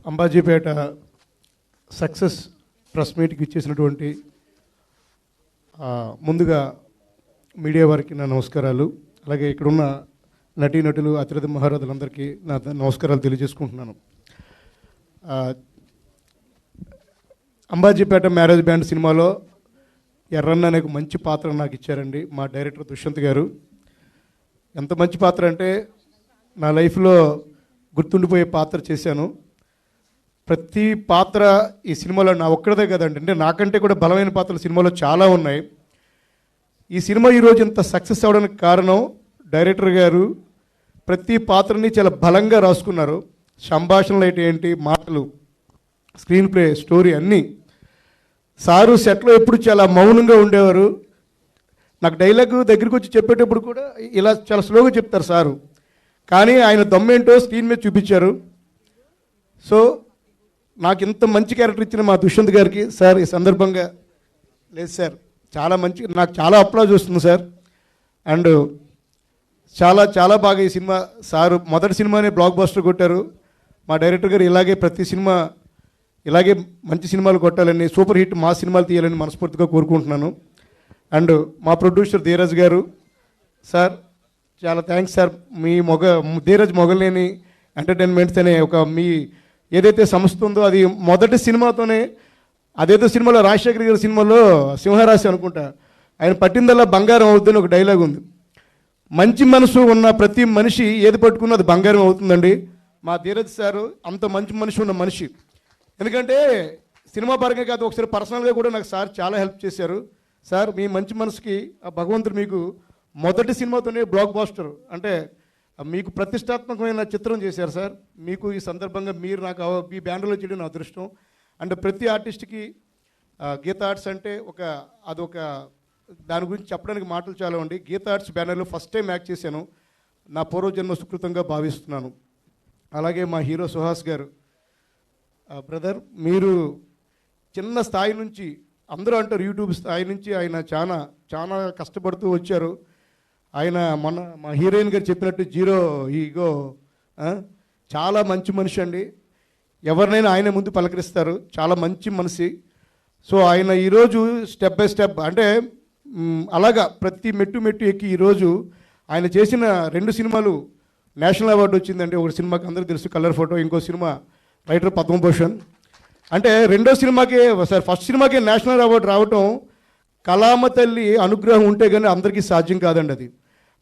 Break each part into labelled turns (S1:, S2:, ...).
S1: Ambajipeta success press మీట్కి ఇచ్చేసినటువంటి ముందుగా media వారికి నా నమస్కారాలు, అలాగే ఇక్కడున్న నటీనటులు అతిరథ మహారథులందరికీ నా నమస్కారాలు తెలియజేసుకుంటున్నాను. అంబాజీపేట మ్యారేజ్ బ్యాండ్ సినిమాలో ఎర్రన్న అనే మంచి పాత్ర నాకు ఇచ్చారండి మా డైరెక్టర్ దుష్యంత్ గారు. ఎంత మంచి పాత్ర అంటే నా లైఫ్లో గుర్తుండిపోయే పాత్ర చేశాను. ప్రతి పాత్ర ఈ సినిమాలో నా ఒక్కడదే కదండి, అంటే నాకంటే కూడా బలమైన పాత్రలు సినిమాలో చాలా ఉన్నాయి. ఈ సినిమా ఈరోజు ఇంత సక్సెస్ అవ్వడానికి కారణం డైరెక్టర్ గారు ప్రతి పాత్రని చాలా బలంగా రాసుకున్నారు. సంభాషణలు ఏంటి, మాటలు, స్క్రీన్ ప్లే, స్టోరీ అన్నీ. సారు సెట్లో ఎప్పుడు చాలా మౌనంగా ఉండేవారు. నాకు డైలాగ్ దగ్గరికి వచ్చి చెప్పేటప్పుడు కూడా ఇలా చాలా స్లోగా చెప్తారు సారు, కానీ ఆయన దమ్మేంటో స్క్రీన్ మీద చూపించారు. సో నాకు ఇంత మంచి క్యారెక్టర్ ఇచ్చిన మా దుష్యంత్ గారికి సార్ ఈ సందర్భంగా లేదు సార్, చాలా మంచి, నాకు చాలా అప్లాజ్ వస్తుంది సార్. అండ్ చాలా చాలా బాగా ఈ సినిమా సారు మొదటి సినిమానే బ్లాక్ బస్టర్ కొట్టారు. మా డైరెక్టర్ గారు ఇలాగే ప్రతి సినిమా ఇలాగే మంచి సినిమాలు కొట్టాలని, సూపర్ హిట్ మా సినిమాలు తీయాలని మనస్ఫూర్తిగా కోరుకుంటున్నాను. అండ్ మా ప్రొడ్యూసర్ ధీరజ్ గారు సార్ చాలా థ్యాంక్స్ సార్. మీ ధీరజ్ మొగలేని ఎంటర్టైన్మెంట్స్ అనే ఒక మీ ఏదైతే సంస్థ ఉందో అది మొదటి సినిమాతోనే, అదేదో సినిమాలో రాజశేఖర్ గారి సినిమాలో సింహరాశి అనుకుంటా, ఆయన పట్టిందల్లా బంగారం అవుతుందని ఒక డైలాగ్ ఉంది. మంచి మనసు ఉన్న ప్రతి మనిషి ఏది పట్టుకున్నా అది బంగారం అవుతుందండి. మా ధీరజ్ సారు అంత మంచి మనిషి ఉన్న మనిషి. ఎందుకంటే సినిమా పరంగా కాదు, ఒకసారి పర్సనల్గా కూడా నాకు సార్ చాలా హెల్ప్ చేశారు. సార్ మీ మంచి మనసుకి ఆ భగవంతుడు మీకు మొదటి సినిమాతోనే బ్లాక్ బాస్టర్ అంటే మీకు ప్రతిష్టాత్మకమైన చిత్రం చేశారు సార్. మీకు ఈ సందర్భంగా మీరు నాకు ఈ బ్యానర్లో చేయడం నా అదృష్టం. అండ్ ప్రతి ఆర్టిస్ట్కి గీత ఆర్ట్స్ అంటే అదొక దాని గురించి చెప్పడానికి మాటలు చాలా ఉండి. గీత ఆర్ట్స్ బ్యానర్లో ఫస్ట్ టైం యాక్ట్ చేశాను, నా పూర్వజన్మ సుకృతంగా భావిస్తున్నాను. అలాగే మా హీరో సుహాస్ గారు, బ్రదర్ మీరు చిన్న స్థాయి నుంచి, అందరూ అంటారు యూట్యూబ్ స్థాయి నుంచి ఆయన చాలా చాలా కష్టపడుతూ వచ్చారు. ఆయన మా హీరోయిన్ గారు చెప్పినట్టు జీరో ఈగో, చాలా మంచి మనిషి అండి. ఎవరినైనా ఆయన ముందు పలకరిస్తారు, చాలా మంచి మనిషి. సో ఆయన ఈరోజు స్టెప్ బై స్టెప్ అంటే అలాగా ప్రతి మెట్టు ఎక్కి ఈరోజు ఆయన చేసిన 2 సినిమాలు నేషనల్ అవార్డు వచ్చిందండి. ఒక సినిమాకి అందరికీ తెలుసు కలర్ ఫోటో, ఇంకో సినిమా రైటర్ పద్మభూషణ్. అంటే రెండో సినిమాకే సార్, ఫస్ట్ సినిమాకే నేషనల్ అవార్డు రావటం కళామ తల్లి అనుగ్రహం ఉంటే కానీ అందరికీ సాధ్యం కాదండి. అది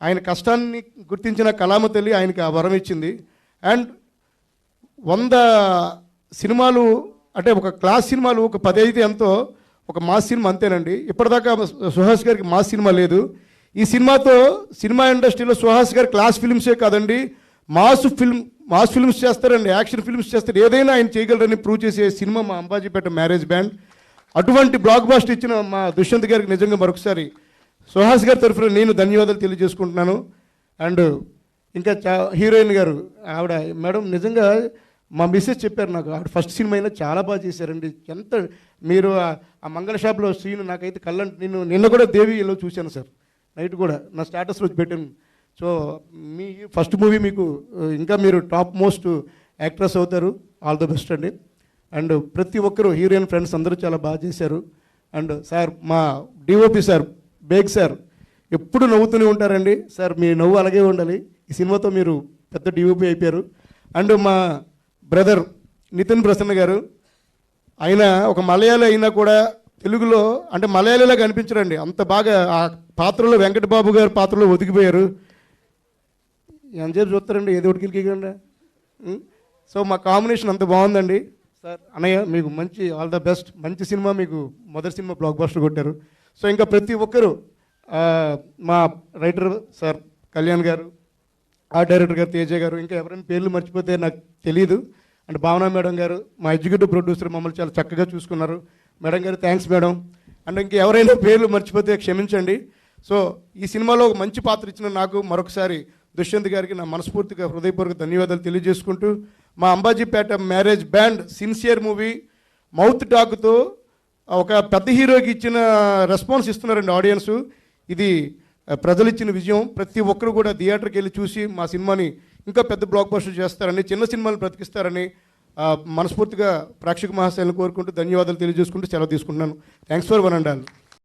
S1: ఆయన కష్టాన్ని గుర్తించిన కళామ తల్లి ఆయనకి ఆ వరం ఇచ్చింది. అండ్ 100 సినిమాలు అంటే ఒక క్లాస్ సినిమాలు ఒక 10 అయితే ఎంతో, ఒక మాస్ సినిమా అంతేనండి. ఇప్పటిదాకా సుహాస్ గారికి మాస్ సినిమా లేదు. ఈ సినిమాతో సినిమా ఇండస్ట్రీలో సుహాస్ గారు క్లాస్ ఫిల్మ్సే కాదండి, మాస్ ఫిల్మ్స్ చేస్తారండి, యాక్షన్ ఫిల్మ్స్ చేస్తారు, ఏదైనా ఆయన చేయగలరని ప్రూవ్ చేసే సినిమా మా అంబాజీపేట మ్యారేజ్ బ్యాండ్. అటువంటి బ్లాక్ బాస్టర్ ఇచ్చిన మా దుష్యంత్ గారికి నిజంగా మరొకసారి సుహాస్ గారి తరఫున నేను ధన్యవాదాలు తెలియజేసుకుంటున్నాను. అండ్ ఇంకా హీరోయిన్ గారు ఆవిడ మేడం నిజంగా మా మిస్సెస్ చెప్పారు నాకు, ఆవిడ ఫస్ట్ సినిమా అయినా చాలా బాగా చేశారండి. ఎంత మీరు ఆ మంగళ షాప్లో సీన్ నాకైతే కళ్ళంటే, నిన్న కూడా దేవిలో చూశాను సార్, నైట్ కూడా నా స్టేటస్లో పెట్టాను. సో మీ ఫస్ట్ మూవీ మీకు ఇంకా మీరు టాప్ మోస్ట్ యాక్ట్రెస్ అవుతారు, ఆల్ ద బెస్ట్ అండి. అండ్ ప్రతి ఒక్కరు హీరోయిన్ ఫ్రెండ్స్ అందరూ చాలా బాగా చేశారు. అండ్ సార్ మా డిఓపి సార్ బేగ్ సార్ ఎప్పుడు నవ్వుతూనే ఉంటారండి సార్, మీ నవ్వు అలాగే ఉండాలి. ఈ సినిమాతో మీరు పెద్ద డిఓపి అయిపోయారు. అండ్ మా బ్రదర్ నితిన్ ప్రసన్న గారు, ఆయన ఒక మలయాళీ అయినా కూడా తెలుగులో అంటే మలయాళీలో కనిపించరండి, అంత బాగా ఆ పాత్రలో వెంకటబాబు గారి పాత్రలో ఒదిగిపోయారు. ఎంతసేపు చూస్తారండి, ఏదో ఒకటి కిలికికండి. సో మా కాంబినేషన్ అంత బాగుందండి సార్. అన్నయ్య మీకు మంచి ఆల్ ద బెస్ట్, మంచి సినిమా, మీకు మొదటి సినిమా బ్లాక్ బస్టర్ కొట్టారు. సో ఇంకా ప్రతి ఒక్కరు మా రైటర్ సార్ కళ్యాణ్ గారు, ఆ డైరెక్టర్ గారు తేజ గారు, ఇంకా ఎవరైనా పేర్లు మర్చిపోతే నాకు తెలియదు. అండ్ భావన మేడం గారు మా ఎగ్జిక్యూటివ్ ప్రొడ్యూసర్ మమ్మల్ని చాలా చక్కగా చూసుకున్నారు. మేడం గారు థ్యాంక్స్ మేడం. అండ్ ఇంకా ఎవరైనా పేర్లు మర్చిపోతే క్షమించండి. సో ఈ సినిమాలో ఒక మంచి పాత్ర ఇచ్చిన నాకు మరొకసారి దుష్యంత్ గారికి నా మనస్ఫూర్తిగా హృదయపూర్వక ధన్యవాదాలు తెలియజేసుకుంటూ, మా Ambajipeta marriage band sincere movie mouth టాక్తో ఒక పెద్ద హీరోకి ఇచ్చిన రెస్పాన్స్ ఇస్తున్నారండి ఆడియన్స్. ఇది ప్రజలు ఇచ్చిన విజయం. ప్రతి ఒక్కరు కూడా థియేటర్కి వెళ్ళి చూసి మా సినిమాని ఇంకా పెద్ద బ్లాక్ బస్టర్ చేస్తారని, చిన్న సినిమాలు బ్రతికిస్తారని మనస్ఫూర్తిగా ప్రేక్షక మహాశయాలను కోరుకుంటూ ధన్యవాదాలు తెలియజేసుకుంటూ సెలవు తీసుకుంటున్నాను. Thanks for one and all.